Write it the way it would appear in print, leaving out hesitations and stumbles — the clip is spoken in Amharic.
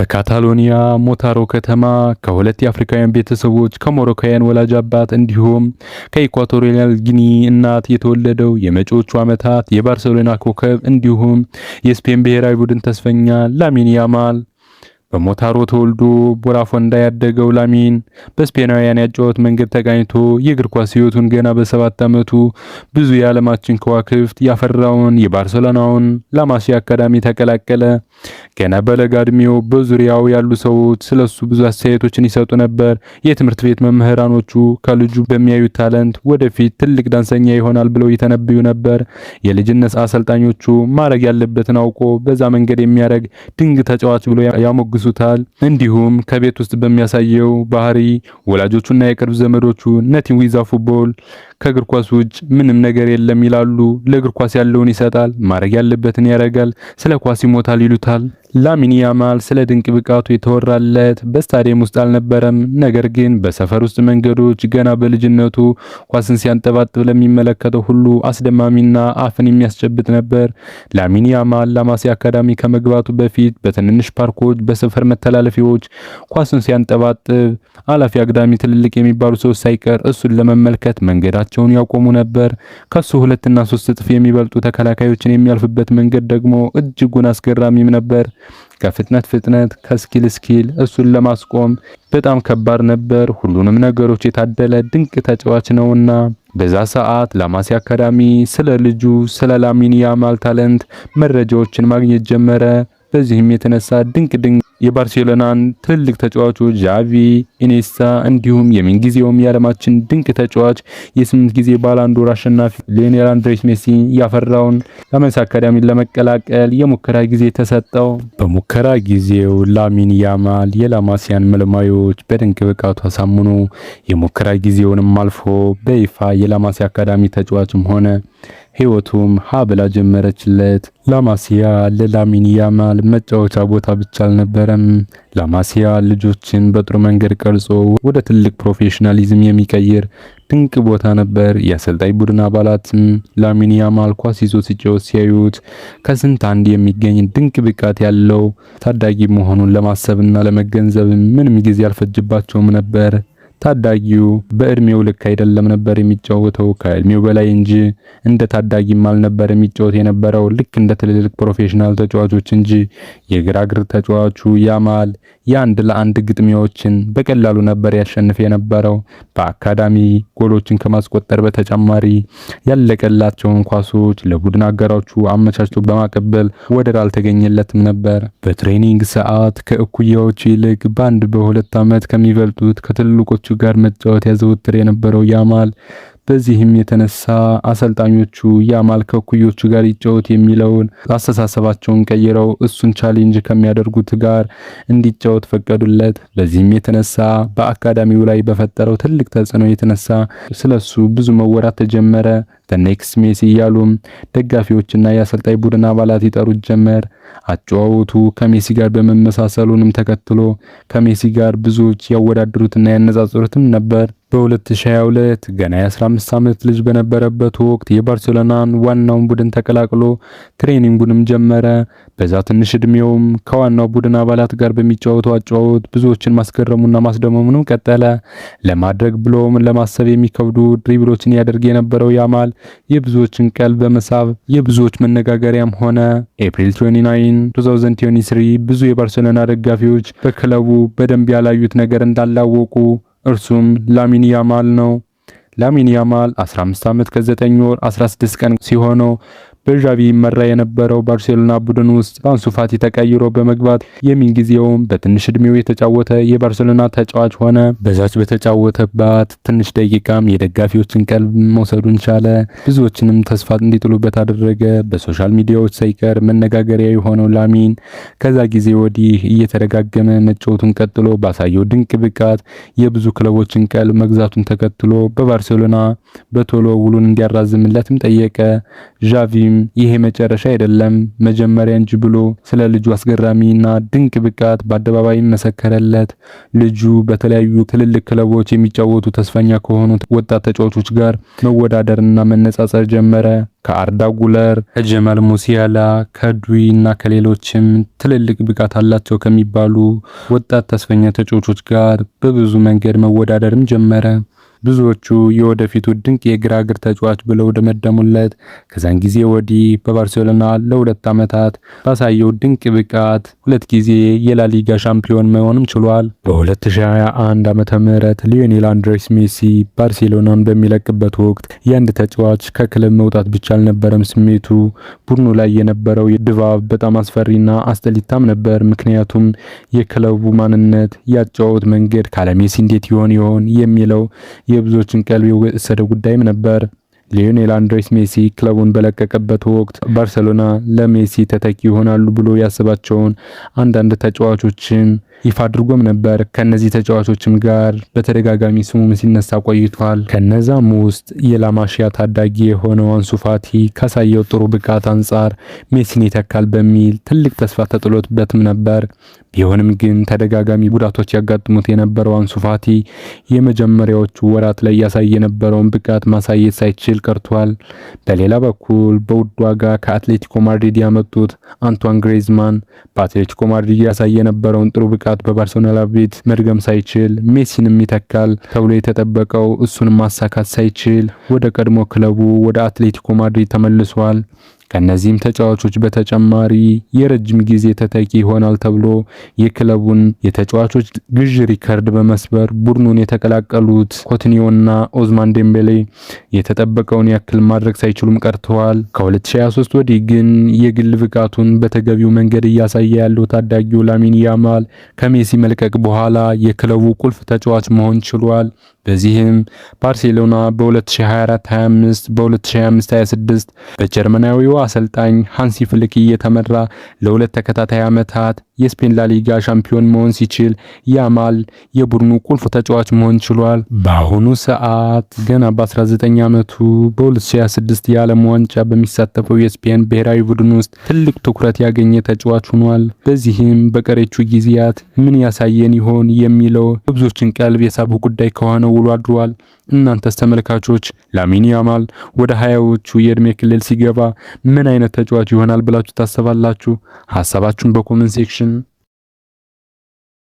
በካታሎኒያ ሞታሮ ከተማ ከሁለት የአፍሪካውያን ቤተሰቦች ከሞሮካውያን ወላጅ አባት እንዲሁም ከኢኳቶሪያል ጊኒ እናት የተወለደው የመጪዎቹ ዓመታት የባርሴሎና ኮከብ እንዲሁም የስፔን ብሔራዊ ቡድን ተስፈኛ ላሚን ያማል በሞታሮ ተወልዶ ቦራፎንዳ ያደገው ላሚን በስፔናውያን ያጫወት መንገድ ተቃኝቶ የእግር ኳስ ሕይወቱን ገና በ7 ዓመቱ ብዙ የዓለማችን ከዋክብት ያፈራውን የባርሴሎናውን ላማሲያ አካዳሚ ተቀላቀለ። ገና በለጋ ዕድሜው በዙሪያው ያሉ ሰዎች ስለሱ ብዙ አስተያየቶችን ይሰጡ ነበር። የትምህርት ቤት መምህራኖቹ ከልጁ በሚያዩት ታለንት ወደፊት ትልቅ ዳንሰኛ ይሆናል ብለው ይተነብዩ ነበር። የልጅነት አሰልጣኞቹ ማድረግ ያለበትን አውቆ በዛ መንገድ የሚያደርግ ድንቅ ተጫዋች ብሎ ያሞግሱ እንዲሁም ከቤት ውስጥ በሚያሳየው ባህሪ ወላጆቹና የቅርብ ዘመዶቹ ነቲንግ ዊዝ ፉትቦል ከእግር ኳስ ውጭ ምንም ነገር የለም ይላሉ። ለእግር ኳስ ያለውን ይሰጣል፣ ማድረግ ያለበትን ያደርጋል፣ ስለ ኳስ ይሞታል ይሉታል። ላሚን ያማል ስለ ድንቅ ብቃቱ የተወራለት በስታዲየም ውስጥ አልነበረም። ነገር ግን በሰፈር ውስጥ መንገዶች ገና በልጅነቱ ኳስን ሲያንጠባጥብ ለሚመለከተው ሁሉ አስደማሚና አፍን የሚያስጨብጥ ነበር። ላሚን ያማል ላማሲያ አካዳሚ ከመግባቱ በፊት በትንንሽ ፓርኮች፣ በሰፈር መተላለፊያዎች ኳስን ሲያንጠባጥብ አላፊ አግዳሚ ትልልቅ የሚባሉ ሰዎች ሳይቀር እሱን ለመመልከት መንገዳቸውን ያቆሙ ነበር። ከሱ 2 እና 3 እጥፍ የሚበልጡ ተከላካዮችን የሚያልፍበት መንገድ ደግሞ እጅጉን አስገራሚም ነበር። ከፍጥነት ከስኪል እሱን ለማስቆም በጣም ከባድ ነበር። ሁሉንም ነገሮች የታደለ ድንቅ ተጫዋች ነውና በዛ ሰዓት ላማሲያ አካዳሚ ስለ ልጁ ስለ ላሚን ያማል ታለንት መረጃዎችን ማግኘት ጀመረ። በዚህም የተነሳ ድንቅ የባርሴሎናን ትልልቅ ተጫዋቾች ዣቪ፣ ኢኔስታ እንዲሁም የምንጊዜውም የዓለማችን ድንቅ ተጫዋች የ8 ጊዜ ባላንዶር አሸናፊ ሊዮኔል አንድሬስ ሜሲ ያፈራውን ላማሲያ አካዳሚን ለመቀላቀል የሙከራ ጊዜ ተሰጠው። በሙከራ ጊዜው ላሚን ያማል የላማሲያን መልማዮች በድንቅ ብቃቱ አሳምኖ የሙከራ ጊዜውንም አልፎ በይፋ የላማሲያ አካዳሚ ተጫዋችም ሆነ። ህይወቱም ሀብላ ጀመረችለት። ላማሲያ ለላሚን ያማል መጫወቻ ቦታ ብቻ አልነበረም። ላማሲያ ልጆችን በጥሩ መንገድ ቀርጾ ወደ ትልቅ ፕሮፌሽናሊዝም የሚቀይር ድንቅ ቦታ ነበር። የአሰልጣኝ ቡድን አባላትም ላሚን ያማል ኳስ ይዞ ሲጫወት ሲያዩት ከስንት አንድ የሚገኝ ድንቅ ብቃት ያለው ታዳጊ መሆኑን ለማሰብና ለመገንዘብ ምንም ጊዜ አልፈጅባቸውም ነበር። ታዳጊው በእድሜው ልክ አይደለም ነበር የሚጫወተው፣ ከእድሜው በላይ እንጂ እንደ ታዳጊም አልነበር የሚጫወት የነበረው ልክ እንደ ትልልቅ ፕሮፌሽናል ተጫዋቾች እንጂ። የግራ እግር ተጫዋቹ ያማል የአንድ ለአንድ ግጥሚያዎችን በቀላሉ ነበር ያሸንፍ የነበረው። በአካዳሚ ጎሎችን ከማስቆጠር በተጨማሪ ያለቀላቸውን ኳሶች ለቡድን አጋሮቹ አመቻችቶ በማቀበል ወደር አልተገኘለትም ነበር። በትሬኒንግ ሰዓት ከእኩያዎቹ ይልቅ በ2 ዓመት ከሚበልጡት ከትልልቆቹ ጋር መጫወት ያዘወትር የነበረው ያማል በዚህም የተነሳ አሰልጣኞቹ ያማል ከኩዮቹ ጋር ይጫወት የሚለውን አስተሳሰባቸውን ቀይረው እሱን ቻሌንጅ ከሚያደርጉት ጋር እንዲጫወት ፈቀዱለት። በዚህም የተነሳ በአካዳሚው ላይ በፈጠረው ትልቅ ተጽዕኖ የተነሳ ስለሱ ብዙ መወራት ተጀመረ። ኔክስት ሜሲ እያሉም ደጋፊዎችና የአሰልጣኝ ቡድን አባላት ይጠሩት ጀመር። አጨዋወቱ ከሜሲ ጋር በመመሳሰሉንም ተከትሎ ከሜሲ ጋር ብዙዎች ያወዳድሩትና ያነጻጽሩትም ነበር። በ2022 ገና የ15 ዓመት ልጅ በነበረበት ወቅት የባርሴሎናን ዋናውን ቡድን ተቀላቅሎ ትሬኒንጉንም ጀመረ። በዛ ትንሽ እድሜውም ከዋናው ቡድን አባላት ጋር በሚጫወተው አጨዋወት ብዙዎችን ማስገረሙና ማስደመሙንም ቀጠለ። ለማድረግ ብሎም ለማሰብ የሚከብዱ ድሪብሎችን ያደርግ የነበረው ያማል የብዙዎችን ቀልብ በመሳብ የብዙዎች መነጋገሪያም ሆነ። ኤፕሪል 29 2023 ብዙ የባርሴሎና ደጋፊዎች በክለቡ በደንብ ያላዩት ነገር እንዳላወቁ እርሱም ላሚን ያማል ነው። ላሚን ያማል 15 ዓመት ከ9 ወር 16 ቀን ሲሆነው በዣቪ መራ የነበረው ባርሴሎና ቡድን ውስጥ አንሱ ፋቲ ተቀይሮ በመግባት የምንጊዜውም በትንሽ እድሜው የተጫወተ የባርሴሎና ተጫዋች ሆነ። በዛች በተጫወተባት ትንሽ ደቂቃም የደጋፊዎችን ቀልብ መውሰዱን ቻለ። ብዙዎችንም ተስፋ እንዲጥሉበት አደረገ። በሶሻል ሚዲያዎች ሳይቀር መነጋገሪያ የሆነው ላሚን ከዛ ጊዜ ወዲህ እየተደጋገመ መጫወቱን ቀጥሎ ባሳየው ድንቅ ብቃት የብዙ ክለቦችን ቀልብ መግዛቱን ተከትሎ በባርሴሎና በቶሎ ውሉን እንዲያራዝምለትም ጠየቀ። ዣቪም ይሄ መጨረሻ አይደለም መጀመሪያ እንጂ ብሎ ስለ ልጁ አስገራሚና ድንቅ ብቃት በአደባባይ መሰከረለት። ልጁ በተለያዩ ትልልቅ ክለቦች የሚጫወቱ ተስፈኛ ከሆኑት ወጣት ተጫዋቾች ጋር መወዳደርና መነጻጸር ጀመረ። ከአርዳ ጉለር፣ ከጀማል ሙሲያላ፣ ከዱይ እና ከሌሎችም ትልልቅ ብቃት አላቸው ከሚባሉ ወጣት ተስፈኛ ተጫዋቾች ጋር በብዙ መንገድ መወዳደርም ጀመረ። ብዙዎቹ የወደፊቱ ድንቅ የግራ እግር ተጫዋች ብለው ደመደሙለት። ከዛን ጊዜ ወዲህ በባርሴሎና ለ2 ዓመታት ባሳየው ድንቅ ብቃት 2 ጊዜ የላሊጋ ሻምፒዮን መሆንም ችሏል። በ2021 ዓመተ ምህረት ሊዮኔል አንድሬስ ሜሲ ባርሴሎናን በሚለቅበት ወቅት የአንድ ተጫዋች ከክለብ መውጣት ብቻ አልነበረም ስሜቱ። ቡድኑ ላይ የነበረው ድባብ በጣም አስፈሪና አስጠሊታም ነበር። ምክንያቱም የክለቡ ማንነት፣ ያጫወት መንገድ ካለ ሜሲ እንዴት ይሆን የሚለው የብዙዎችን ቀልብ የወሰደ ጉዳይም ነበር። ሊዮኔል አንድሬስ ሜሲ ክለቡን በለቀቀበት ወቅት ባርሴሎና ለሜሲ ተተኪ ይሆናሉ ብሎ ያስባቸውን አንዳንድ ተጫዋቾችን ይፋ አድርጎም ነበር። ከነዚህ ተጫዋቾችም ጋር በተደጋጋሚ ስሙም ሲነሳ ቆይቷል። ከነዛም ውስጥ የላማሺያ ታዳጊ የሆነው አንሱ ፋቲ ካሳየው ጥሩ ብቃት አንጻር ሜሲን ይተካል በሚል ትልቅ ተስፋ ተጥሎበትም ነበር። ቢሆንም ግን ተደጋጋሚ ጉዳቶች ያጋጥሙት የነበረው አንሱ ፋቲ የመጀመሪያዎቹ ወራት ላይ ያሳየ የነበረውን ብቃት ማሳየት ሳይችል ቀርቷል። በሌላ በኩል በውድ ዋጋ ከአትሌቲኮ ማድሪድ ያመጡት አንቷን ግሪዝማን በአትሌቲኮ ማድሪድ ያሳየ የነበረውን ጥሩ ብቃት በባርሴሎና ቤት መድገም ሳይችል ሜሲንም ይተካል ተብሎ የተጠበቀው እሱንም ማሳካት ሳይችል ወደ ቀድሞ ክለቡ ወደ አትሌቲኮ ማድሪድ ተመልሷል። ከነዚህም ተጫዋቾች በተጨማሪ የረጅም ጊዜ ተተኪ ይሆናል ተብሎ የክለቡን የተጫዋቾች ግዥ ሪከርድ በመስበር ቡድኑን የተቀላቀሉት ኮቲኒዮና ኦዝማን ዴምቤሌ የተጠበቀውን ያክል ማድረግ ሳይችሉም ቀርተዋል። ከ2023 ወዲህ ግን የግል ብቃቱን በተገቢው መንገድ እያሳየ ያለው ታዳጊው ላሚን ያማል ከሜሲ መልቀቅ በኋላ የክለቡ ቁልፍ ተጫዋች መሆን ችሏል። በዚህም ባርሴሎና በ2024-25 በ2025-26 በጀርመናዊው አሰልጣኝ ሃንሲ ፍሊክ እየተመራ ለ2 ተከታታይ ዓመታት የስፔን ላሊጋ ሻምፒዮን መሆን ሲችል ያማል የቡድኑ ቁልፍ ተጫዋች መሆን ችሏል። በአሁኑ ሰዓት ገና በ19 ዓመቱ በ2026 የዓለም ዋንጫ በሚሳተፈው የስፔን ብሔራዊ ቡድን ውስጥ ትልቅ ትኩረት ያገኘ ተጫዋች ሆኗል። በዚህም በቀሪዎቹ ጊዜያት ምን ያሳየን ይሆን የሚለው ብዙዎችን ቀልብ የሳቡ ጉዳይ ከሆነ ውሎ አድሯል። እናንተስ ተመልካቾች ላሚን ያማል ወደ 20ዎቹ የእድሜ ክልል ሲገባ ምን አይነት ተጫዋች ይሆናል ብላችሁ ታስባላችሁ? ሐሳባችሁን በኮሜንት ሴክሽን